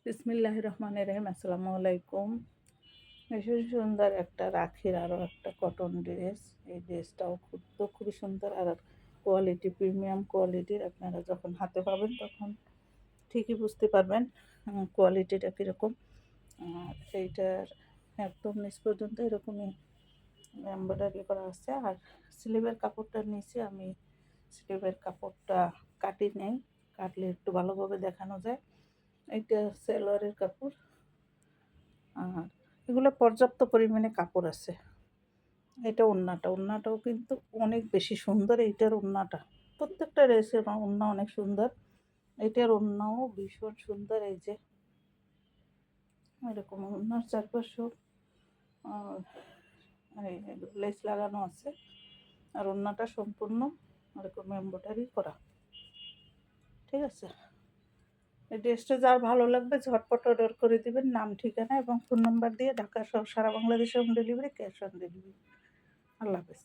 বিসমিল্লাহির রহমানির রহিম। আসসালামু আলাইকুম। ভীষণ সুন্দর একটা রাখির আরও একটা কটন ড্রেস। এই ড্রেসটাও খুবই সুন্দর আর কোয়ালিটি প্রিমিয়াম কোয়ালিটির। আপনারা যখন হাতে পাবেন তখন ঠিকই বুঝতে পারবেন কোয়ালিটিটা কীরকম। আর এইটার একদম নিচ পর্যন্ত এরকমই এমব্রয়ডারি করা আছে। আর স্লিভের কাপড়টা নিচে আমি স্লিভের কাপড়টা কাটি নেই, কাটলে একটু ভালোভাবে দেখানো যায়। এইটা সালোয়ারের কাপড়। আর এগুলো পর্যাপ্ত পরিমাণে কাপড় আছে। এটা ওড়নাটাও কিন্তু অনেক বেশি সুন্দর। এইটার ওড়নাটা প্রত্যেকটা ড্রেসের ওড়না অনেক সুন্দর। এটার ওড়নাও ভীষণ সুন্দর। এই যে এরকম ওড়নার চারপাশেও লেস লাগানো আছে। আর ওড়নাটা সম্পূর্ণ এরকম এমব্রয়ডারি করা। ঠিক আছে, এই ড্রেসটা যার ভালো লাগবে ঝটপট অর্ডার করে দিবেন। নাম, ঠিকানা এবং ফোন নাম্বার দিয়ে ঢাকা সহ সারা বাংলাদেশে home delivery, cash on delivery. Allah হাফেজ।